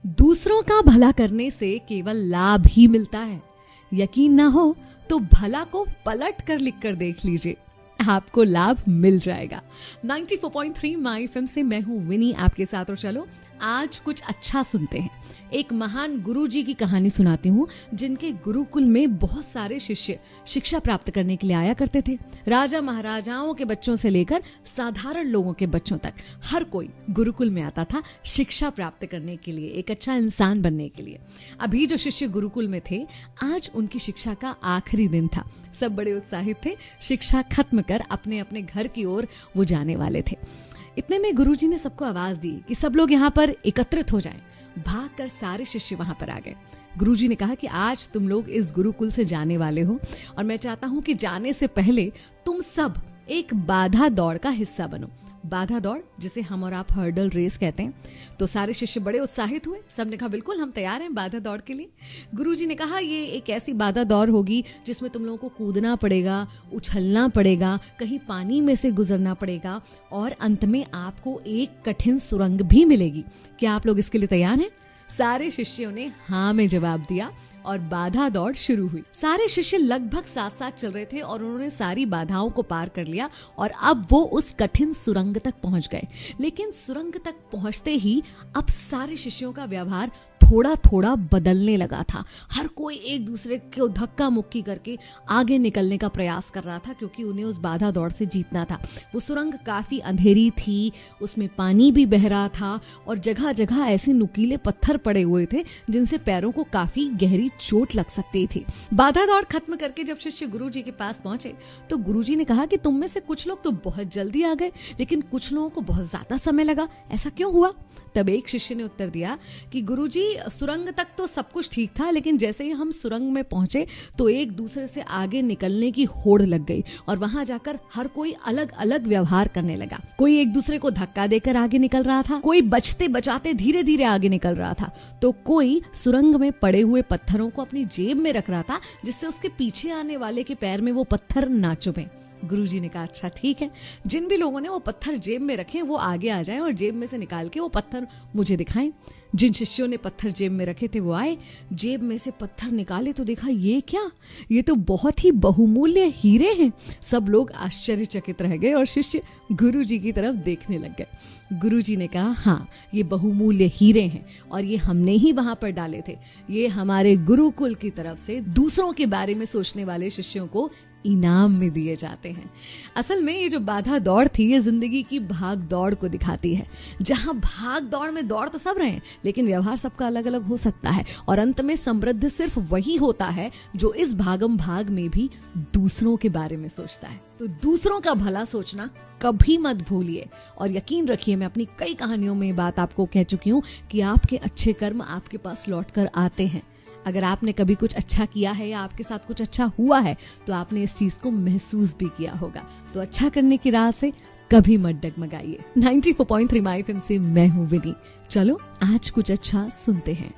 दूसरों का भला करने से केवल लाभ ही मिलता है। यकीन ना हो तो भला को पलट कर लिख कर देख लीजिए, आपको लाभ मिल जाएगा। 94.3 माई एफएम से मैं हूं विनी आपके साथ। और चलो आज कुछ अच्छा सुनते हैं। एक महान गुरुजी की कहानी सुनाती हूँ, जिनके गुरुकुल में बहुत सारे शिष्य शिक्षा प्राप्त करने के लिए आया करते थे। राजा महाराजाओं के बच्चों से लेकर साधारण लोगों के बच्चों तक हर कोई गुरुकुल में आता था शिक्षा प्राप्त करने के लिए, एक अच्छा इंसान बनने के लिए। अभी जो शिष्य गुरुकुल में थे, आज उनकी शिक्षा का आखिरी दिन था। सब बड़े उत्साहित थे, शिक्षा खत्म कर अपने अपने घर की ओर वो जाने वाले थे। इतने में गुरुजी ने सबको आवाज दी कि सब लोग यहाँ पर एकत्रित हो जाएं। भागकर सारे शिष्य वहां पर आ गए। गुरुजी ने कहा कि आज तुम लोग इस गुरुकुल से जाने वाले हो और मैं चाहता हूं कि जाने से पहले तुम सब एक बाधा दौड़ का हिस्सा बनो। बाधा दौड़, जिसे हम और आप हर्डल रेस कहते हैं। तो सारे शिष्य बड़े उत्साहित हुए। सबने कहा बिल्कुल हम तैयार हैं बाधा दौड़ के लिए। गुरुजी ने कहा ये एक ऐसी बाधा दौड़ होगी जिसमें तुम लोगों को कूदना पड़ेगा, उछलना पड़ेगा, कहीं पानी में से गुजरना पड़ेगा और अंत में आपको एक कठिन सुरंग भी मिलेगी। क्या आप लोग इसके लिए तैयार हैं? सारे शिष्यों ने हाँ में जवाब दिया और बाधा दौड़ शुरू हुई। सारे शिष्य लगभग साथ साथ चल रहे थे और उन्होंने सारी बाधाओं को पार कर लिया और अब वो उस कठिन सुरंग तक पहुंच गए। लेकिन सुरंग तक पहुंचते ही अब सारे शिष्यों का व्यवहार थोड़ा थोड़ा बदलने लगा था। हर कोई एक दूसरे को धक्का मुक्की करके आगे निकलने का प्रयास कर रहा था, क्योंकि उन्हें उस बाधा दौड़ से जीतना था। वो सुरंग काफी अंधेरी थी, उसमें पानी भी बह रहा था और जगह जगह ऐसे नुकीले पत्थर पड़े हुए थे जिनसे पैरों को काफी गहरी चोट लग सकती थी। बाधा दौड़ खत्म करके जब शिष्य गुरुजी के पास पहुंचे तो गुरुजी ने कहा कि तुम में से कुछ लोग तो बहुत जल्दी आ गए, लेकिन कुछ लोगों को बहुत ज्यादा समय लगा, ऐसा क्यों हुआ? तब एक शिष्य ने उत्तर दिया कि गुरुजी, सुरंग तक तो सब कुछ ठीक था, लेकिन जैसे ही हम सुरंग में पहुंचे तो एक दूसरे से आगे निकलने की होड़ लग गई और वहां जाकर हर कोई अलग अलग व्यवहार करने लगा। कोई एक दूसरे को धक्का देकर आगे निकल रहा था, कोई बचते बचाते धीरे धीरे आगे निकल रहा था, तो कोई सुरंग में पड़े हुए पत्थरों को अपनी जेब में रख रहा था जिससे उसके पीछे आने वाले के पैर में वो पत्थर ना चुभे। गुरुजी ने कहा अच्छा ठीक है, जिन भी लोगों ने वो पत्थर जेब में रखे वो आगे आ जाएं और जेब में से निकाल के वो पत्थर मुझे दिखाएं। जिन शिष्यों ने पत्थर जेब में रखे थे वो आए, जेब में से पत्थर निकाले तो देखा ये क्या, ये तो बहुत ही बहुमूल्य हीरे हैं। सब लोग आश्चर्यचकित रह गए और शिष्य गुरुजी की तरफ देखने लग गए। गुरुजी ने कहा हाँ, ये बहुमूल्य हीरे हैं और ये हमने ही वहां पर डाले थे। ये हमारे गुरुकुल की तरफ से दूसरों के बारे में सोचने वाले शिष्यों को इनाम में दिए जाते हैं। असल में ये जो बाधा दौड़ थी, ये जिंदगी की भाग दौड़ को दिखाती है, जहां भाग दौड़ में दौड़ तो सब रहे हैं, लेकिन व्यवहार सबका अलग अलग हो सकता है और अंत में समृद्ध सिर्फ वही होता है जो इस भागम भाग में भी दूसरों के बारे में सोचता है। तो दूसरों का भला सोचना कभी मत भूलिए और यकीन रखिए, मैं अपनी कई कहानियों में ये बात आपको कह चुकी हूँ कि आपके अच्छे कर्म आपके पास लौट कर आते हैं। अगर आपने कभी कुछ अच्छा किया है या आपके साथ कुछ अच्छा हुआ है तो आपने इस चीज को महसूस भी किया होगा। तो अच्छा करने की राह से कभी मत डगमगाइए। 94.3 माई एफएम से मैं हूँ विनी। चलो आज कुछ अच्छा सुनते हैं।